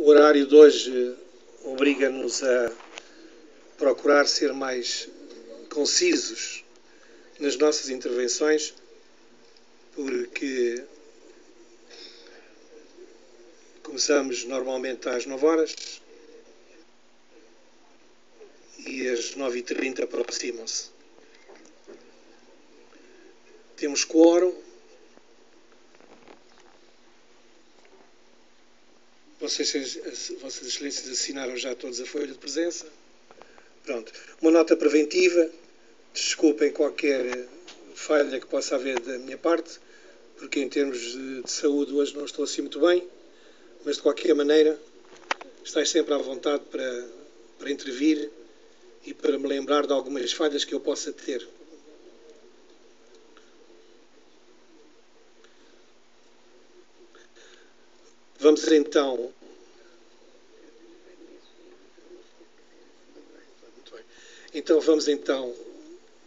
O horário de hoje obriga-nos a procurar ser mais concisos nas nossas intervenções, porque começamos normalmente às 9 horas e as 9h30 aproximam-se. Temos quórum. Vossas Excelências assinaram já todos a folha de presença. Pronto. Uma nota preventiva. Desculpem qualquer falha que possa haver da minha parte, porque em termos de saúde hoje não estou assim muito bem, mas de qualquer maneira estáis sempre à vontade para intervir e para me lembrar de algumas falhas que eu possa ter. Vamos então... Então vamos então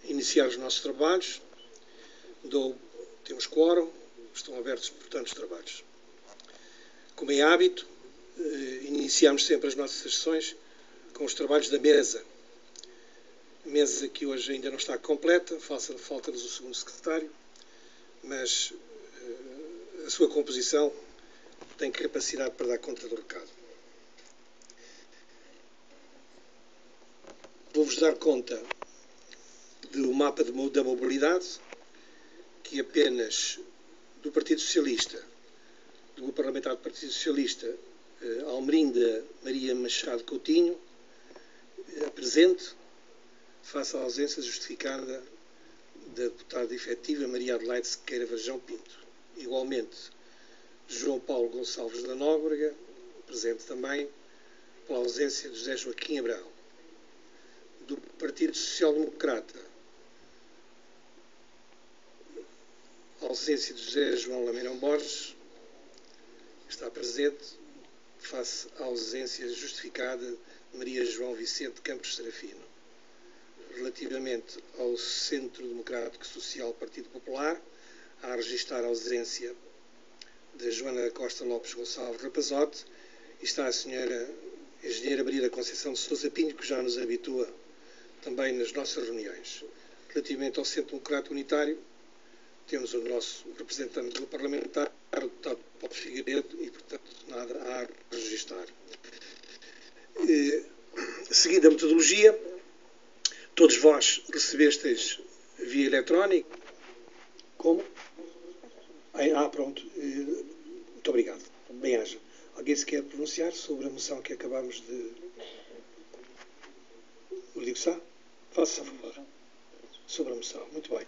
iniciar os nossos trabalhos. Temos quórum, estão abertos, portanto, os trabalhos. Como é hábito, iniciamos sempre as nossas sessões com os trabalhos da mesa. Mesa que hoje ainda não está completa, falta-nos o segundo secretário, mas a sua composição tem capacidade para dar conta do recado. Vou-vos dar conta do mapa da mobilidade, que apenas do Partido Socialista, do Grupo Parlamentar do Partido Socialista, Almerinda Maria Machado Coutinho, presente, face à ausência justificada da deputada efetiva Maria Adelaide Sequeira Varjão Pinto. Igualmente, João Paulo Gonçalves da Nóbrega, presente também, pela ausência de José Joaquim Abraão. Do Partido Social Democrata, a ausência de José João Lameirão Borges, está presente, face à ausência justificada de Maria João Vicente Campos Serafino. Relativamente ao Centro Democrático Social Partido Popular, há a registrar a ausência da Joana Costa Lopes Gonçalves Rapazote e está a senhora Engenheira Maria da Conceição de Sousa Pinho, que já nos habitua também nas nossas reuniões. Relativamente ao Centro Democrático Unitário, temos o nosso representante do parlamentar, o deputado Paulo Figueiredo, e, portanto, nada há a registrar. Seguindo a metodologia, todos vós recebestes via eletrónica. Como? Pronto. Muito obrigado. Bem-aja. Alguém se quer pronunciar sobre a moção que acabamos de... O digo só? Faça-se a favor. Sobre a moção. Muito bem.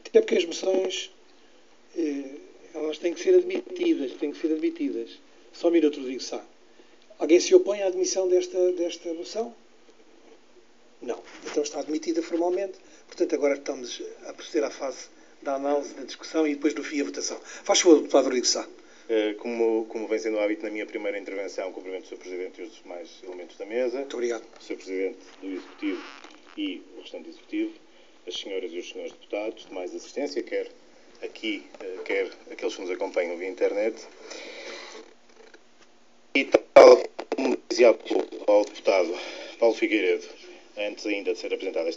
Até porque as moções, elas têm que ser admitidas. Só um minuto, Rodrigo Sá. Alguém se opõe à admissão desta moção? Não. Então está admitida formalmente. Portanto, agora estamos a proceder à fase da análise, da discussão e depois do fim a votação. Faz favor, deputado Rodrigo Sá. Como vem sendo o hábito na minha primeira intervenção, cumprimento o Sr. Presidente e os demais elementos da mesa. Muito obrigado. O Sr. Presidente do Executivo e o restante Executivo, as senhoras e os senhores deputados, demais assistência, quer aqui, quer aqueles que nos acompanham via internet. E tal como dizia há pouco ao deputado Paulo Figueiredo, antes ainda de ser apresentada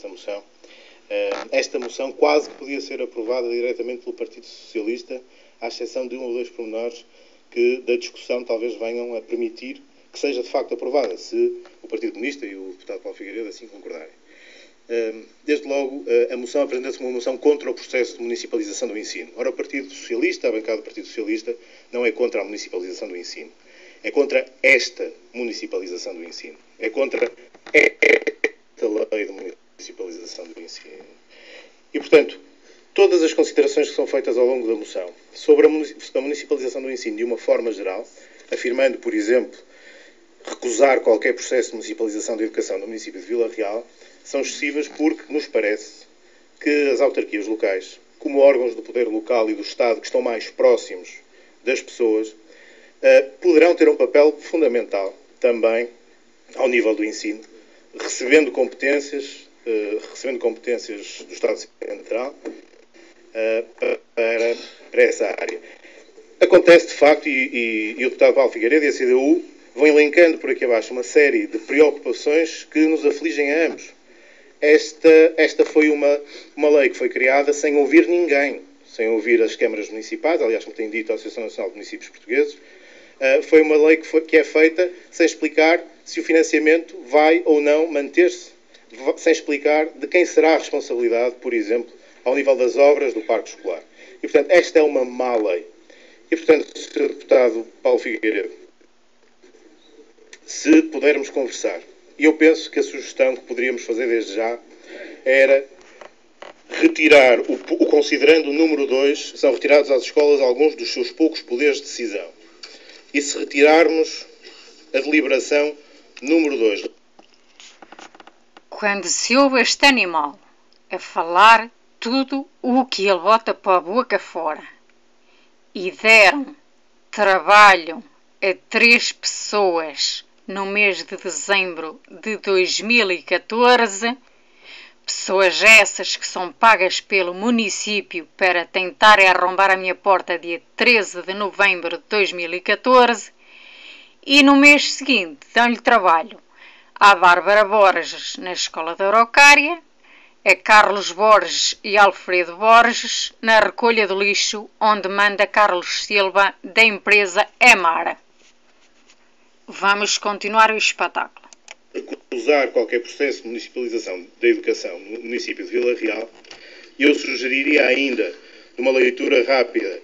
esta moção quase que podia ser aprovada diretamente pelo Partido Socialista, à exceção de um ou dois pormenores que da discussão talvez venham a permitir que seja de facto aprovada, se o Partido Comunista e o deputado Paulo Figueiredo assim concordarem. Desde logo, a moção apresenta-se como uma moção contra o processo de municipalização do ensino. Ora, o Partido Socialista, a bancada do Partido Socialista, não é contra a municipalização do ensino. É contra esta municipalização do ensino. É contra esta lei de municipalização do ensino. E, portanto, todas as considerações que são feitas ao longo da moção sobre a municipalização do ensino de uma forma geral, afirmando, por exemplo, recusar qualquer processo de municipalização da educação no município de Vila Real, são excessivas porque nos parece que as autarquias locais, como órgãos do poder local e do Estado que estão mais próximos das pessoas, poderão ter um papel fundamental também ao nível do ensino, recebendo competências do Estado Central para essa área. Acontece, de facto, e o deputado Paulo Figueiredo e a CDU vão elencando por aqui abaixo uma série de preocupações que nos afligem a ambos. Esta foi uma lei que foi criada sem ouvir ninguém, sem ouvir as câmaras municipais, aliás, como tem dito a Associação Nacional de Municípios Portugueses. Foi uma lei que é feita sem explicar se o financiamento vai ou não manter-se, sem explicar de quem será a responsabilidade, por exemplo, ao nível das obras do parque escolar. E, portanto, esta é uma má lei. E, portanto, Sr. Deputado Paulo Figueiredo, se pudermos conversar, e eu penso que a sugestão que poderíamos fazer desde já era retirar, o considerando o número 2, são retirados às escolas alguns dos seus poucos poderes de decisão. E se retirarmos a deliberação número 2. Quando se ouve este animal a falar tudo o que ele bota para a boca fora e deram trabalho a 3 pessoas no mês de dezembro de 2014, pessoas essas que são pagas pelo município para tentarem arrombar a minha porta dia 13 de novembro de 2014, e no mês seguinte dão-lhe trabalho à Bárbara Borges na Escola da Araucária, a Carlos Borges e Alfredo Borges na recolha do lixo, onde manda Carlos Silva da empresa Emara. Vamos continuar o espetáculo. Usar qualquer processo de municipalização da educação no município de Vila Real, eu sugeriria ainda, numa leitura rápida,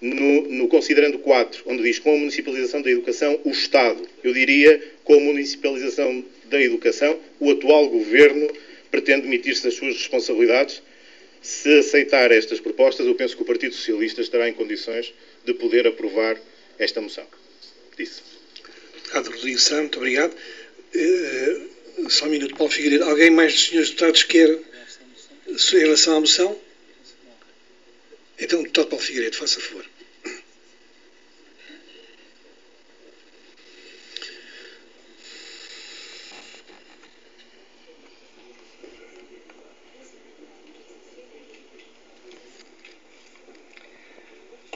no considerando 4, onde diz com a municipalização da educação, o Estado. Eu diria, com a municipalização da educação, o atual governo pretende demitir-se das suas responsabilidades. Se aceitar estas propostas, eu penso que o Partido Socialista estará em condições de poder aprovar esta moção. Disse. Deputado Rodrigo Sá, muito obrigado. Só um minuto, Paulo Figueiredo. Alguém mais dos senhores deputados quer em relação à moção? Então, deputado Paulo Figueiredo, faça favor.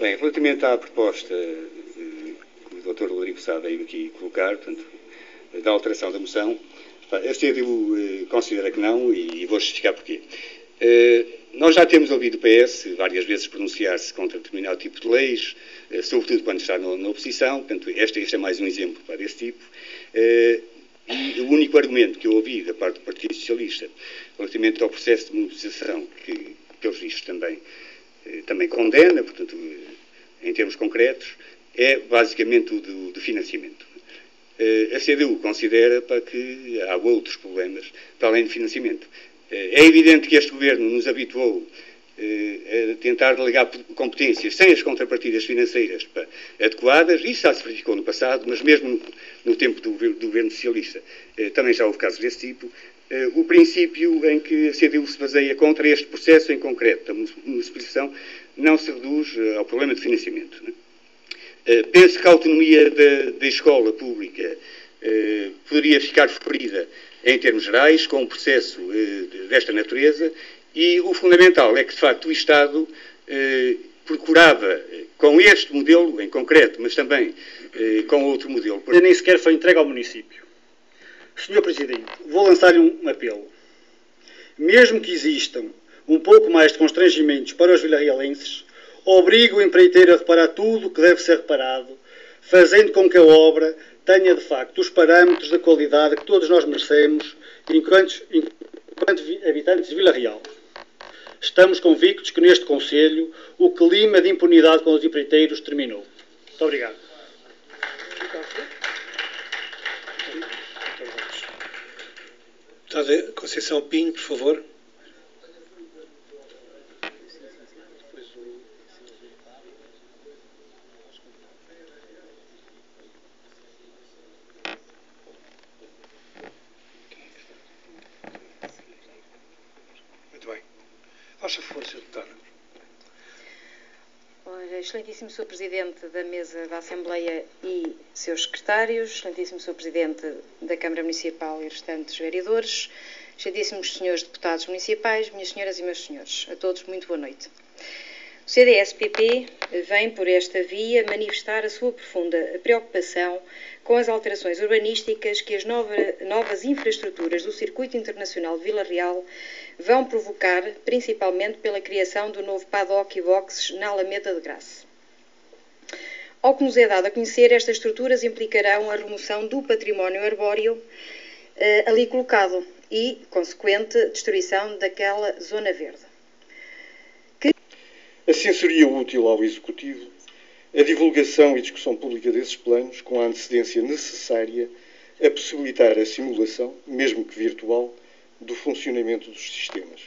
Bem, relativamente à proposta que o Dr. Rodrigo Sá veio aqui colocar, portanto, da alteração da moção, a CDU considera que não e vou justificar porquê. Nós já temos ouvido o PS várias vezes pronunciar-se contra determinado tipo de leis, sobretudo quando está na oposição, portanto, este é mais um exemplo desse tipo. E o único argumento que eu ouvi da parte do Partido Socialista relativamente ao processo de mobilização, que pelos vistos também condena, portanto, em termos concretos, é basicamente o do financiamento. A CDU considera que há outros problemas para além do financiamento. É evidente que este governo nos habituou a tentar delegar competências sem as contrapartidas financeiras adequadas. Isso já se verificou no passado, mas mesmo no tempo do governo socialista também já houve casos desse tipo. O princípio em que a CDU se baseia contra este processo em concreto da municipalização não se reduz ao problema de financiamento. Penso que a autonomia da escola pública poderia ficar ferida em termos gerais com um processo desta natureza e o fundamental é que, de facto, o Estado procurava, com este modelo em concreto, mas também com outro modelo. Nem sequer foi entregue ao município. Senhor Presidente, vou lançar-lhe um apelo. Mesmo que existam um pouco mais de constrangimentos para os vilarrealenses, obrigue o empreiteiro a reparar tudo o que deve ser reparado, fazendo com que a obra tenha, de facto, os parâmetros da qualidade que todos nós merecemos enquanto habitantes de Vila Real. Estamos convictos que neste Conselho o clima de impunidade com os empreiteiros terminou. Muito obrigado. Deputada Conceição Pinho, por favor. Muito bem. Faça favor, Sr. Deputado. Excelentíssimo Sr. Presidente da Mesa da Assembleia e seus secretários, Excelentíssimo Sr. Presidente da Câmara Municipal e restantes vereadores, Excelentíssimos Senhores Deputados Municipais, minhas senhoras e meus senhores, a todos muito boa noite. O CDS-PP vem por esta via manifestar a sua profunda preocupação com as alterações urbanísticas que as novas infraestruturas do Circuito Internacional de Vila Real vão provocar, principalmente pela criação do novo paddock e boxes na Alameda de Graça. Ao que nos é dado a conhecer, estas estruturas implicarão a remoção do património arbóreo ali colocado e, consequente, destruição daquela zona verde. A sensoria útil ao Executivo, a divulgação e discussão pública desses planos, com a antecedência necessária a possibilitar a simulação, mesmo que virtual, do funcionamento dos sistemas.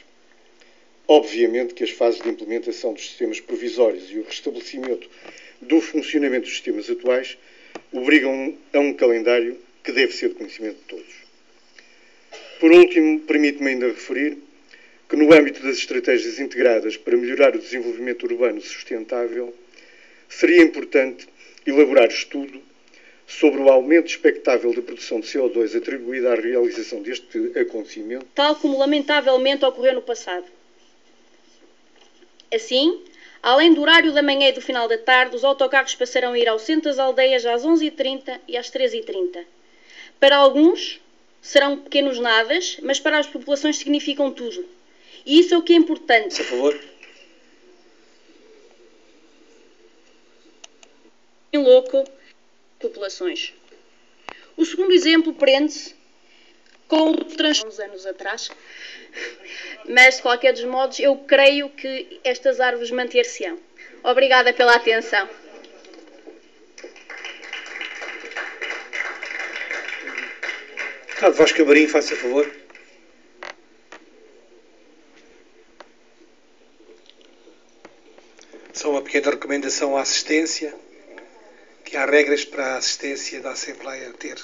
Obviamente que as fases de implementação dos sistemas provisórios e o restabelecimento do funcionamento dos sistemas atuais obrigam a um calendário que deve ser de conhecimento de todos. Por último, permite-me ainda referir que no âmbito das estratégias integradas para melhorar o desenvolvimento urbano sustentável, seria importante elaborar estudo sobre o aumento expectável da produção de CO2 atribuída à realização deste acontecimento, tal como lamentavelmente ocorreu no passado. Assim, além do horário da manhã e do final da tarde, os autocarros passarão a ir ao centro das aldeias às 11h30 e às 13h30. Para alguns, serão pequenos nadas, mas para as populações significam tudo. E isso é o que é importante. Por favor. Em louco, populações. O segundo exemplo prende-se com o transporte uns anos atrás, mas de qualquer dos modos eu creio que estas árvores manter-se-ão. Obrigada pela atenção. Deputado Vasco Camarim, faça favor. Só uma pequena recomendação à assistência, que há regras para a assistência da Assembleia ter.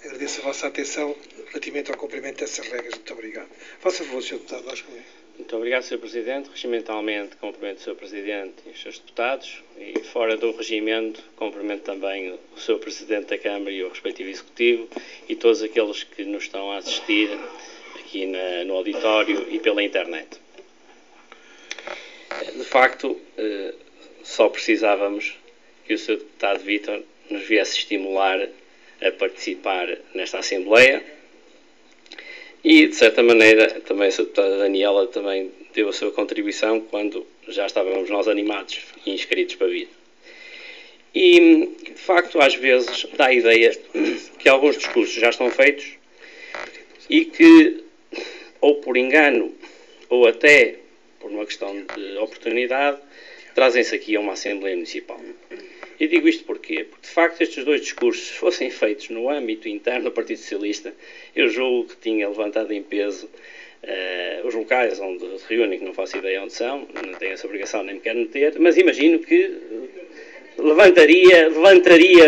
Agradeço a vossa atenção relativamente ao cumprimento dessas regras. Muito obrigado. Faça favor, Sr. Deputado Vasco Camarim. Muito obrigado, Sr. Presidente. Regimentalmente, cumprimento o Sr. Presidente e os seus deputados. E fora do regimento, cumprimento também o Sr. Presidente da Câmara e o respectivo Executivo e todos aqueles que nos estão a assistir aqui no auditório e pela internet. De facto, só precisávamos que o Sr. Deputado Vítor nos viesse estimular a participar nesta Assembleia e, de certa maneira, também a Sra. Deputada Daniela também deu a sua contribuição quando já estávamos nós animados e inscritos para vir. E, de facto, às vezes dá a ideia que alguns discursos já estão feitos e que, ou por engano, ou até por uma questão de oportunidade, trazem-se aqui a uma Assembleia Municipal. E digo isto porquê? Porque, de facto, estes dois discursos fossem feitos no âmbito interno do Partido Socialista, eu julgo que tinha levantado em peso os locais onde se reúnem, que não faço ideia onde são, não tenho essa obrigação, nem me quero meter, mas imagino que levantaria,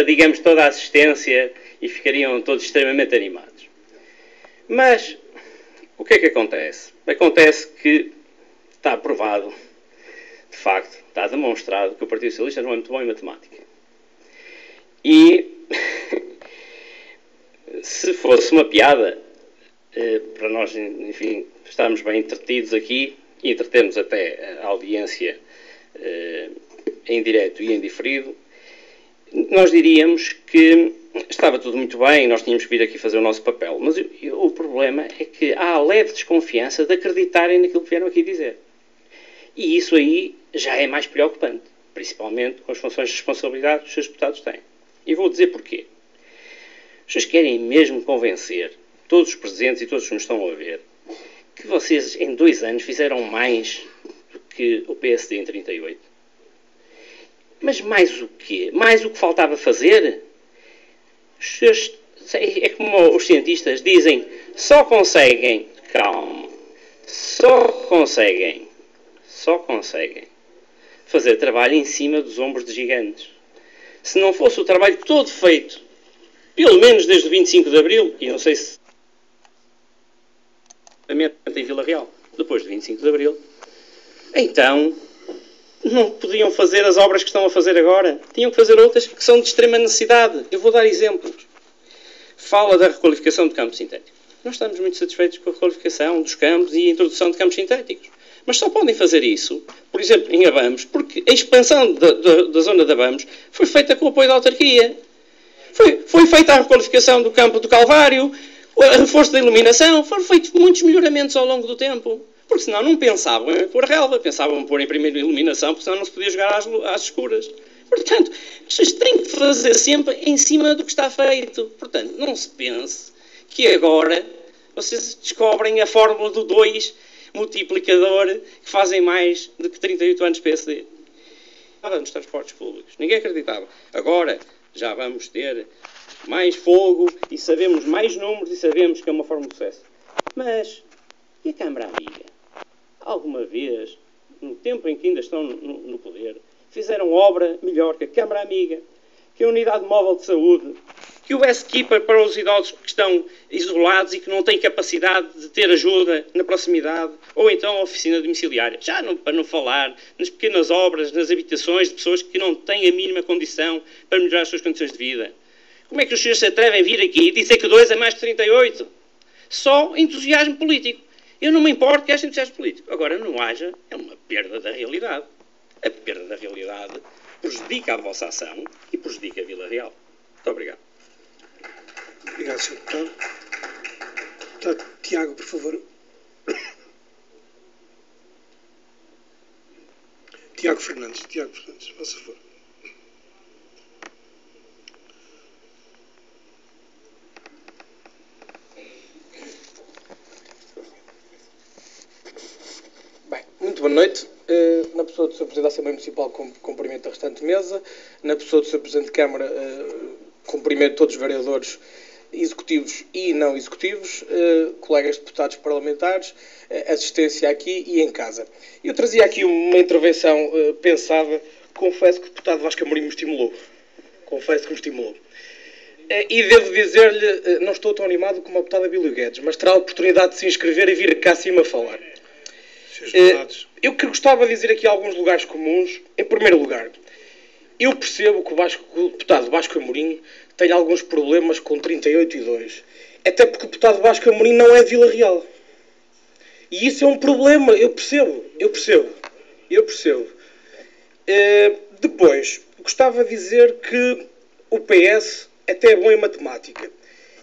digamos, toda a assistência e ficariam todos extremamente animados. Mas, o que é que acontece? Acontece que está aprovado, de facto, está demonstrado que o Partido Socialista não é muito bom em matemática. E, se fosse uma piada, para nós, enfim, estarmos bem entretidos aqui e entretermos até a audiência em direto e em diferido, nós diríamos que estava tudo muito bem, nós tínhamos que vir aqui fazer o nosso papel. Mas o problema é que há a leve desconfiança de acreditarem naquilo que vieram aqui dizer. E isso aí já é mais preocupante, principalmente com as funções de responsabilidade que os seus deputados têm. E vou dizer porquê. Vocês querem mesmo convencer todos os presentes e todos os que nos estão a ver que vocês em 2 anos fizeram mais do que o PSD em 38? Mas mais o quê? Mais o que faltava fazer? É como os cientistas dizem, só conseguem fazer trabalho em cima dos ombros de gigantes. Se não fosse o trabalho todo feito, pelo menos desde o 25 de Abril, e não sei se em Vila Real, depois de 25 de Abril, então não podiam fazer as obras que estão a fazer agora. Tinham que fazer outras que são de extrema necessidade. Eu vou dar exemplos. Fala da requalificação de campos sintéticos. Nós estamos muito satisfeitos com a requalificação dos campos e a introdução de campos sintéticos. Mas só podem fazer isso, por exemplo, em Abamos, porque a expansão da zona de Abamos foi feita com o apoio da autarquia. Foi feita a requalificação do campo do Calvário, o reforço da iluminação, foram feitos muitos melhoramentos ao longo do tempo. Porque senão não pensavam em pôr relva, pensavam em pôr em primeiro iluminação, porque senão não se podia jogar às escuras. Portanto, vocês têm que fazer sempre em cima do que está feito. Portanto, não se pense que agora vocês descobrem a fórmula do 2 multiplicador que fazem mais do que 38 anos PSD. Nos transportes públicos. Ninguém acreditava. Agora já vamos ter mais fogo e sabemos mais números e sabemos que é uma fórmula de sucesso. Mas, e a Câmara Amiga? Alguma vez, no tempo em que ainda estão no poder, fizeram obra melhor que a Câmara Amiga, que a Unidade Móvel de Saúde, que o S-Keeper para os idosos que estão isolados e que não têm capacidade de ter ajuda na proximidade, ou então a oficina domiciliária. Já não, para não falar nas pequenas obras, nas habitações de pessoas que não têm a mínima condição para melhorar as suas condições de vida. Como é que os senhores se atrevem a vir aqui e dizer que 2 é mais que 38? Só entusiasmo político. Eu não me importo que haja entusiasmo político. Agora, não haja, é uma perda da realidade. A perda da realidade prejudica a vossa ação e prejudica a Vila Real. Muito obrigado. Obrigado, Sr. Deputado. Deputado Tiago, por favor. Tiago Fernandes, por favor. Bem, muito boa noite. Na pessoa do Sr. Presidente da Assembleia Municipal, cumprimento a restante mesa. Na pessoa do Sr. Presidente de Câmara, cumprimento todos os vereadores executivos e não executivos, colegas deputados parlamentares, assistência aqui e em casa. Eu trazia aqui uma intervenção pensada, confesso que o deputado Vasco Amorim me estimulou. Confesso que me estimulou. E devo dizer-lhe, não estou tão animado como a deputada Bílio Guedes, mas terá a oportunidade de se inscrever e vir cá acima falar. Eu que gostava de dizer aqui alguns lugares comuns. Em primeiro lugar, eu percebo que o deputado Vasco Amorim tem alguns problemas com 38 e 2. Até porque o deputado Vasco Amorim não é de Vila Real. E isso é um problema, eu percebo. Depois, gostava de dizer que o PS até é bom em matemática.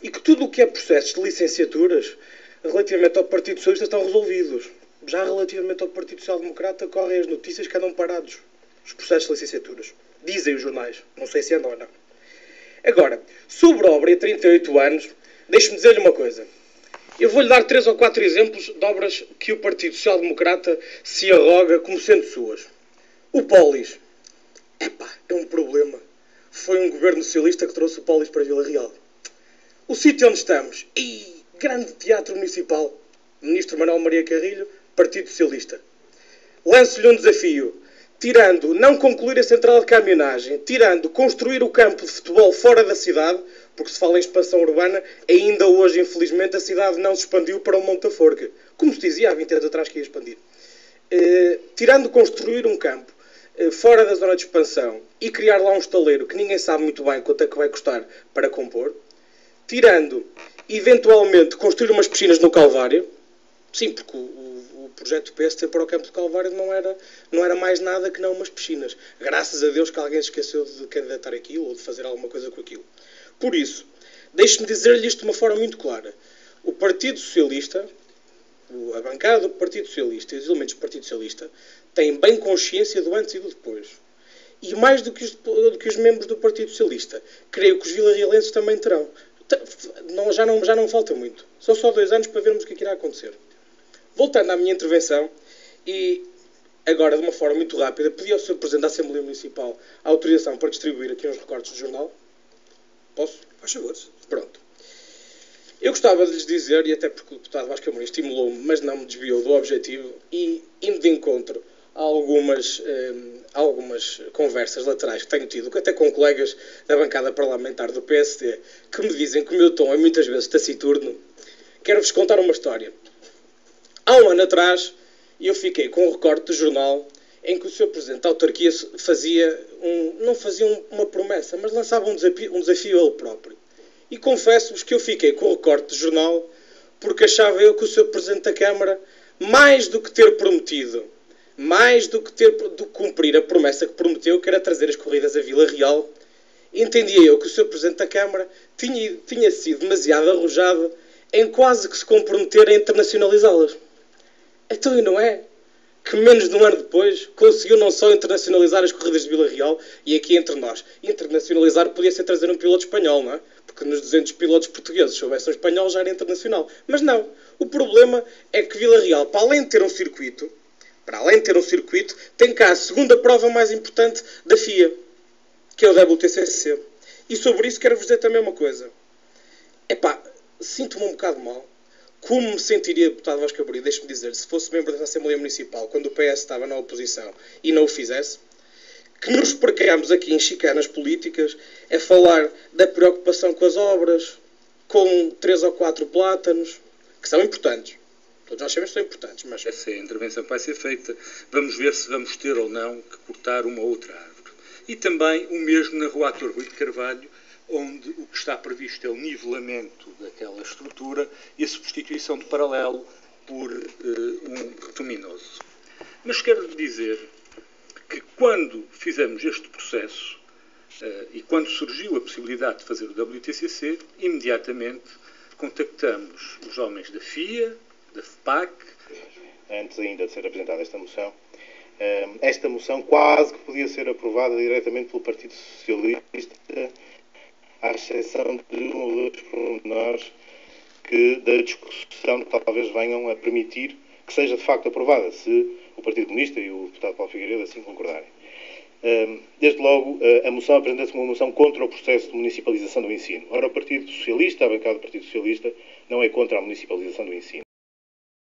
E que tudo o que é processos de licenciaturas, relativamente ao Partido Socialista, estão resolvidos. Já relativamente ao Partido Social Democrata, correm as notícias que andam parados. Os processos de licenciaturas. Dizem os jornais. Não sei se andam ou não. Agora, sobre a obra em 38 anos, deixe-me dizer-lhe uma coisa. Eu vou-lhe dar 3 ou 4 exemplos de obras que o Partido Social Democrata se arroga como sendo suas. O Polis. É um problema. Foi um governo socialista que trouxe o Polis para Vila Real. O sítio onde estamos. Grande teatro municipal. Ministro Manuel Maria Carrilho, Partido Socialista. Lanço-lhe um desafio. Tirando não concluir a central de caminhonagem, tirando construir o campo de futebol fora da cidade, porque se fala em expansão urbana, ainda hoje, infelizmente, a cidade não se expandiu para o Monte da Forca, como se dizia há 20 anos atrás que ia expandir. Tirando construir um campo fora da zona de expansão e criar lá um estaleiro que ninguém sabe muito bem quanto é que vai custar para compor, tirando, eventualmente, construir umas piscinas no Calvário, sim, porque o projeto PST para o campo do Calvário não era mais nada que não umas piscinas. Graças a Deus que alguém se esqueceu de candidatar aquilo ou de fazer alguma coisa com aquilo. Por isso, deixe-me dizer-lhe isto de uma forma muito clara. O Partido Socialista, a bancada do Partido Socialista e os elementos do Partido Socialista têm bem consciência do antes e do depois. E mais do que os membros do Partido Socialista, creio que os vilarrealenses também terão. Já não falta muito. São só 2 anos para vermos o que irá acontecer. Voltando à minha intervenção, e agora de uma forma muito rápida, pedi ao Sr. Presidente da Assembleia Municipal a autorização para distribuir aqui uns recortes do jornal. Posso? Faz favor. Pronto. Eu gostava de lhes dizer, e até porque o deputado Vasco Amorim estimulou-me, mas não me desviou do objetivo, e indo de encontro a algumas conversas laterais que tenho tido, até com colegas da bancada parlamentar do PSD, que me dizem que o meu tom é muitas vezes taciturno, quero-vos contar uma história. Há um ano atrás, eu fiquei com um recorte do jornal em que o Sr. Presidente da Autarquia não fazia uma promessa, mas lançava um desafio a ele próprio. E confesso-vos que eu fiquei com o recorte do jornal porque achava eu que o Sr. Presidente da Câmara mais do que ter prometido, mais do que cumprir a promessa que prometeu, que era trazer as corridas a Vila Real, entendia eu que o Sr. Presidente da Câmara tinha sido demasiado arrojado em quase que se comprometer a internacionalizá-las. Então, e não é? Que menos de um ano depois conseguiu não só internacionalizar as corridas de Vila Real, e aqui entre nós, internacionalizar podia ser trazer um piloto espanhol, não é? Porque nos 200 pilotos portugueses, se houvesse um espanhol, já era internacional. Mas não. O problema é que Vila Real, para além de ter um circuito, tem cá a segunda prova mais importante da FIA, que é o WTCC. E sobre isso quero-vos dizer também uma coisa. Epá, sinto-me um bocado mal. Como me sentiria, deputado Vasco Abreu, deixe-me dizer, se fosse membro da Assembleia Municipal, quando o PS estava na oposição e não o fizesse, que nos percamos aqui em chicanas políticas a falar da preocupação com as obras, com 3 ou 4 plátanos, que são importantes. Todos nós sabemos que são importantes, mas... Essa é a intervenção que vai ser feita. Vamos ver se vamos ter ou não que cortar uma outra árvore. E também o mesmo na Rua Ator Rui de Carvalho, onde o que está previsto é o nivelamento daquela estrutura e a substituição de paralelo por um luminoso. Mas quero dizer que quando fizemos este processo e quando surgiu a possibilidade de fazer o WTCC, imediatamente contactamos os homens da FIA, da FPAC. Antes ainda de ser apresentada esta moção quase que podia ser aprovada diretamente pelo Partido Socialista, à exceção de um ou dois pormenores que da discussão talvez venham a permitir que seja de facto aprovada, se o Partido Comunista e o deputado Paulo Figueiredo assim concordarem. Desde logo, a moção apresenta-se como uma moção contra o processo de municipalização do ensino. Ora, o Partido Socialista, a bancada do Partido Socialista, não é contra a municipalização do ensino.